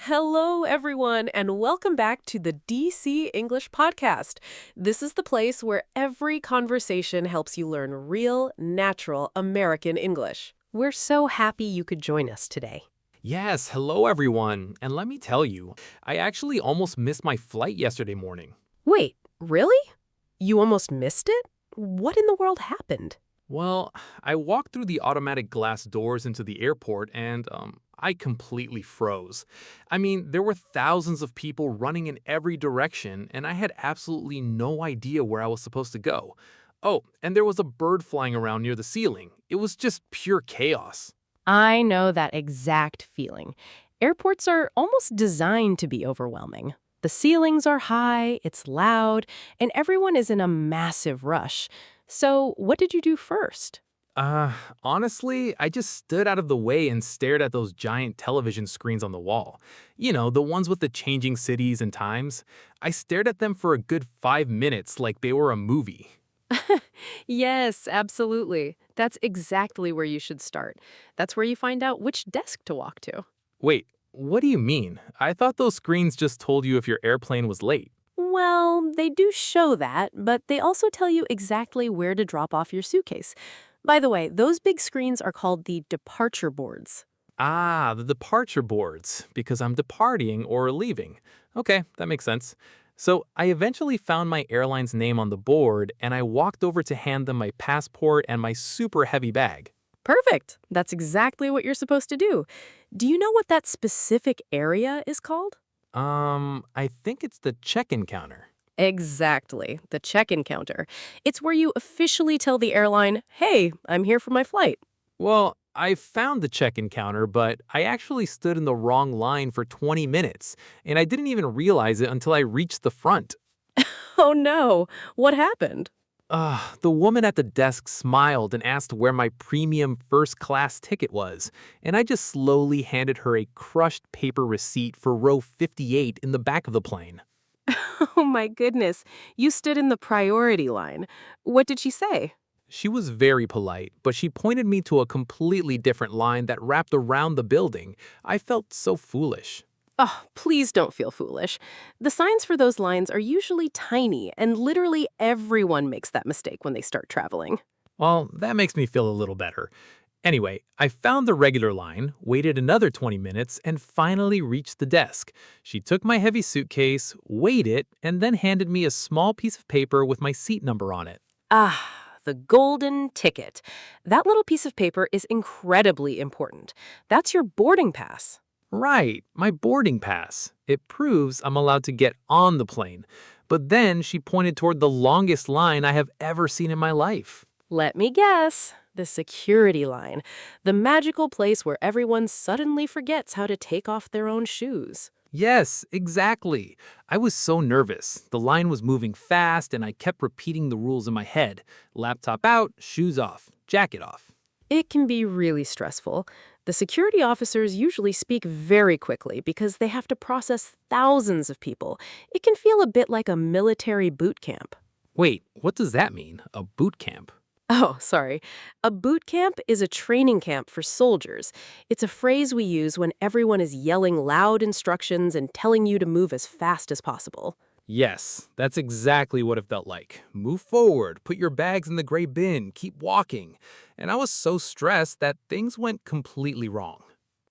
Hello, everyone, and welcome back to the DC English Podcast. This is the place where every conversation helps you learn real, natural American English. We're so happy you could join us today. Yes, hello everyone. And let me tell you, I actually almost missed my flight yesterday morning. Wait, really? You almost missed it? What in the world happened? Well, I walked through the automatic glass doors into the airport and I completely froze. I mean, there were thousands of people running in every direction and I had absolutely no idea where I was supposed to go. Oh, and there was a bird flying around near the ceiling. It was just pure chaos. I know that exact feeling. Airports are almost designed to be overwhelming. The ceilings are high, it's loud, and everyone is in a massive rush. So, what did you do first? Uh, Honestly, I just stood out of the way and stared at those giant television screens on the wall. You know, the ones with the changing cities and times. I stared at them for a good 5 minutes like they were a movie. Yes, absolutely. That's exactly where you should start. That's where you find out which desk to walk to. Wait, what do you mean? I thought those screens just told you if your airplane was late. Well, they do show that, but they also tell you exactly where to drop off your suitcase. By the way, those big screens are called the departure boards. Ah, the departure boards, because I'm departing or leaving. Okay, that makes sense. So I eventually found my airline's name on the board and I walked over to hand them my passport and my super heavy bag. Perfect. That's exactly what you're supposed to do. Do you know what that specific area is called? I think it's the check-in counter. Exactly, the check-in counter. It's where you officially tell the airline, hey, I'm here for my flight. Well, I found the check-in counter, but I actually stood in the wrong line for 20 minutes, and I didn't even realize it until I reached the front. Oh no, what happened? The woman at the desk smiled and asked where my premium first class ticket was, and I just slowly handed her a crushed paper receipt for row 58 in the back of the plane. Oh my goodness, you stood in the priority line. What did she say? She was very polite, but she pointed me to a completely different line that wrapped around the building. I felt so foolish. Oh, please don't feel foolish. The signs for those lines are usually tiny, and literally everyone makes that mistake when they start traveling. Well, that makes me feel a little better. Anyway, I found the regular line, waited another 20 minutes, and finally reached the desk. She took my heavy suitcase, weighed it, and then handed me a small piece of paper with my seat number on it. Ah, the golden ticket. That little piece of paper is incredibly important. That's your boarding pass. Right, my boarding pass. It proves I'm allowed to get on the plane. But then she pointed toward the longest line I have ever seen in my life. Let me guess. The security line. The magical place where everyone suddenly forgets how to take off their own shoes. Yes, exactly. I was so nervous. The line was moving fast and I kept repeating the rules in my head. Laptop out, shoes off, jacket off. It can be really stressful. The security officers usually speak very quickly because they have to process thousands of people. It can feel a bit like a military boot camp. Wait, what does that mean? A boot camp? Oh, sorry. A boot camp is a training camp for soldiers. It's a phrase we use when everyone is yelling loud instructions and telling you to move as fast as possible. Yes, that's exactly what it felt like. Move forward, put your bags in the gray bin, keep walking. And I was so stressed that things went completely wrong.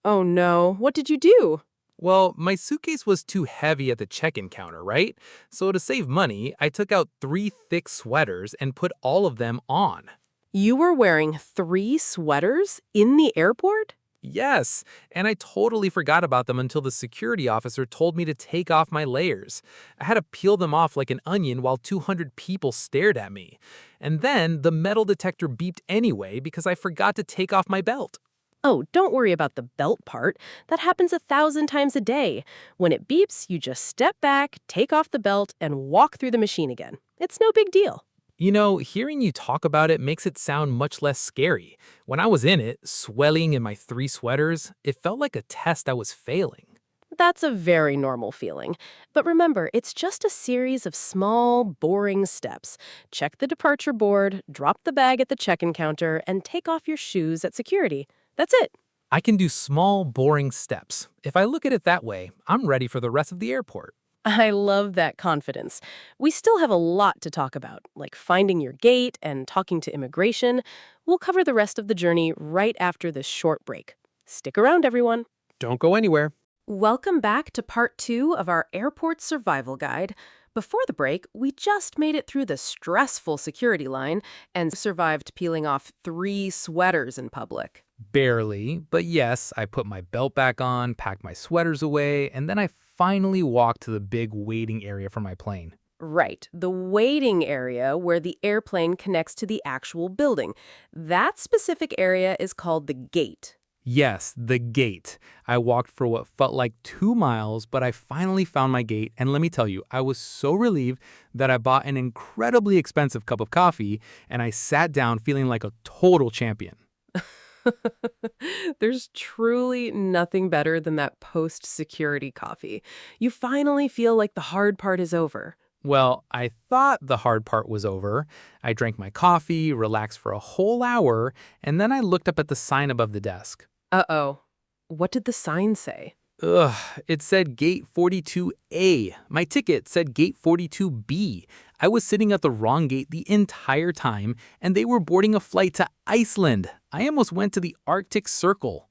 Oh no, what did you do? Well, my suitcase was too heavy at the check-in counter, right? So to save money, I took out 3 thick sweaters and put all of them on. You were wearing 3 sweaters in the airport? Yes, and I totally forgot about them until the security officer told me to take off my layers. I had to peel them off like an onion while 200 people stared at me. And then the metal detector beeped anyway because I forgot to take off my belt. Oh, don't worry about the belt part. That happens 1,000 times a day. When it beeps, you just step back, take off the belt, and walk through the machine again. It's no big deal. You know, hearing you talk about it makes it sound much less scary. When I was in it, swelling in my 3 sweaters, it felt like a test I was failing. That's a very normal feeling. But remember, it's just a series of small, boring steps. Check the departure board, drop the bag at the check-in counter, and take off your shoes at security. That's it. I can do small, boring steps. If I look at it that way, I'm ready for the rest of the airport. I love that confidence. We still have a lot to talk about, like finding your gate and talking to immigration. We'll cover the rest of the journey right after this short break. Stick around, everyone. Don't go anywhere. Welcome back to part 2 of our airport survival guide. Before the break, we just made it through the stressful security line and survived peeling off 3 sweaters in public. Barely, but yes, I put my belt back on, packed my sweaters away, and then I finally walked to the big waiting area for my plane. Right, the waiting area where the airplane connects to the actual building. That specific area is called the gate. Yes, the gate. I walked for what felt like 2 miles, but I finally found my gate, and let me tell you, I was so relieved that I bought an incredibly expensive cup of coffee, and I sat down feeling like a total champion. There's truly nothing better than that post-security coffee. You finally feel like the hard part is over. Well, I thought the hard part was over. I drank my coffee, relaxed for a whole hour, and then I looked up at the sign above the desk. Uh-oh. What did the sign say? Ugh, it said Gate 42A. My ticket said Gate 42B. I was sitting at the wrong gate the entire time, and they were boarding a flight to Iceland. I almost went to the Arctic Circle.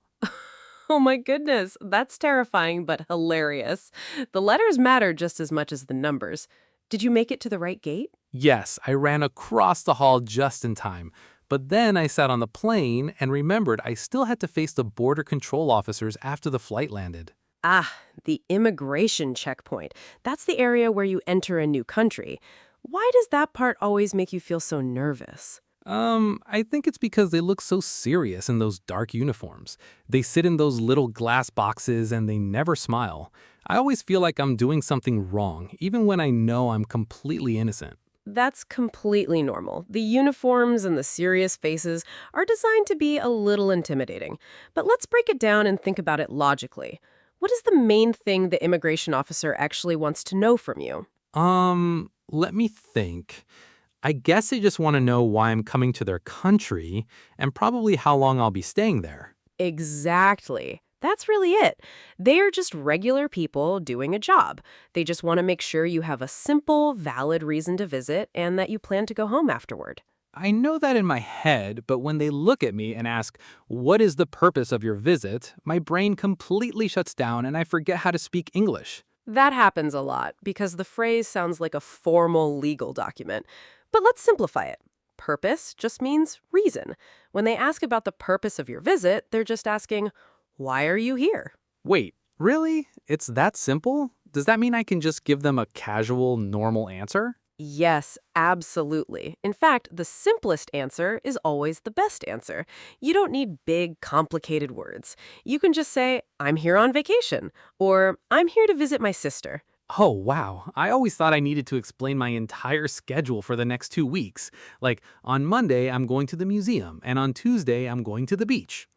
Oh my goodness, that's terrifying but hilarious. The letters matter just as much as the numbers. Did you make it to the right gate? Yes, I ran across the hall just in time. But then I sat on the plane and remembered I still had to face the border control officers after the flight landed. Ah, the immigration checkpoint. That's the area where you enter a new country. Why does that part always make you feel so nervous? I think it's because they look so serious in those dark uniforms. They sit in those little glass boxes and they never smile. I always feel like I'm doing something wrong, even when I know I'm completely innocent. That's completely normal. The uniforms and the serious faces are designed to be a little intimidating. But let's break it down and think about it logically. What is the main thing the immigration officer actually wants to know from you? Let me think. I guess they just want to know why I'm coming to their country and probably how long I'll be staying there. Exactly. That's really it. They are just regular people doing a job. They just want to make sure you have a simple, valid reason to visit and that you plan to go home afterward. I know that in my head, but when they look at me and ask, "What is the purpose of your visit?" my brain completely shuts down and I forget how to speak English. That happens a lot because the phrase sounds like a formal legal document. But let's simplify it. Purpose just means reason. When they ask about the purpose of your visit, they're just asking, why are you here? Wait, really? It's that simple? Does that mean I can just give them a casual, normal answer? Yes, absolutely. In fact, the simplest answer is always the best answer. You don't need big, complicated words. You can just say, I'm here on vacation, or I'm here to visit my sister. Oh, wow. I always thought I needed to explain my entire schedule for the next 2 weeks. Like, on Monday, I'm going to the museum, and on Tuesday, I'm going to the beach.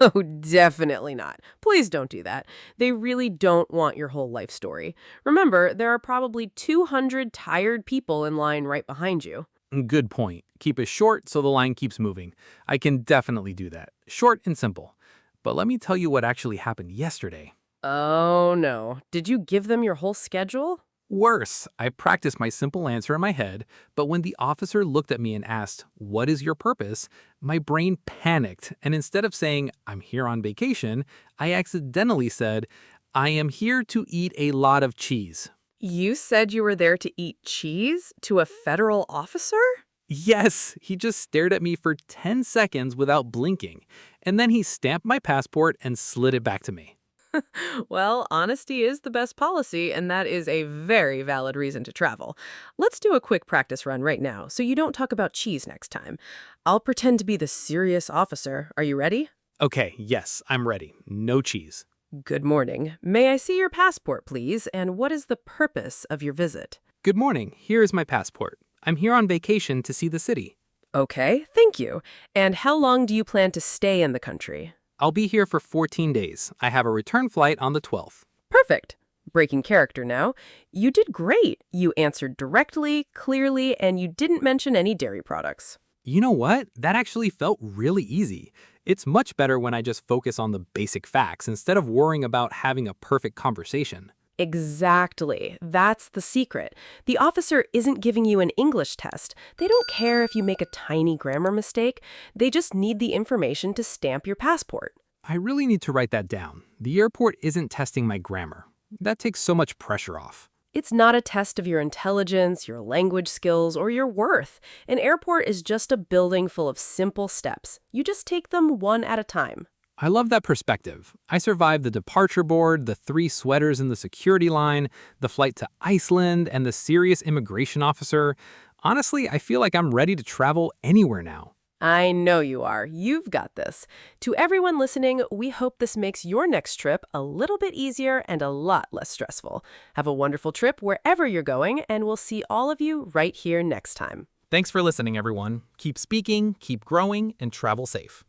Oh, definitely not. Please don't do that. They really don't want your whole life story. Remember, there are probably 200 tired people in line right behind you. Good point. Keep it short so the line keeps moving. I can definitely do that. Short and simple. But let me tell you what actually happened yesterday. Oh, no. Did you give them your whole schedule? Worse, I practiced my simple answer in my head, but when the officer looked at me and asked, "What is your purpose?" my brain panicked, and instead of saying, "I'm here on vacation," I accidentally said, "I am here to eat a lot of cheese." You said you were there to eat cheese to a federal officer? Yes, he just stared at me for 10 seconds without blinking, and then he stamped my passport and slid it back to me. Well, honesty is the best policy, and that is a very valid reason to travel. Let's do a quick practice run right now, so you don't talk about cheese next time. I'll pretend to be the serious officer. Are you ready? Okay, yes, I'm ready. No cheese. Good morning. May I see your passport, please? And what is the purpose of your visit? Good morning. Here is my passport. I'm here on vacation to see the city. Okay, thank you. And how long do you plan to stay in the country? I'll be here for 14 days. I have a return flight on the 12th. Perfect. Breaking character now. You did great. You answered directly, clearly, and you didn't mention any dairy products. You know what? That actually felt really easy. It's much better when I just focus on the basic facts instead of worrying about having a perfect conversation. Exactly. That's the secret. The officer isn't giving you an English test. They don't care if you make a tiny grammar mistake. They just need the information to stamp your passport. I really need to write that down. The airport isn't testing my grammar. That takes so much pressure off. It's not a test of your intelligence, your language skills, or your worth. An airport is just a building full of simple steps. You just take them one at a time. I love that perspective. I survived the departure board, the 3 sweaters in the security line, the flight to Iceland, and the serious immigration officer. Honestly, I feel like I'm ready to travel anywhere now. I know you are. You've got this. To everyone listening, we hope this makes your next trip a little bit easier and a lot less stressful. Have a wonderful trip wherever you're going, and we'll see all of you right here next time. Thanks for listening, everyone. Keep speaking, keep growing, and travel safe.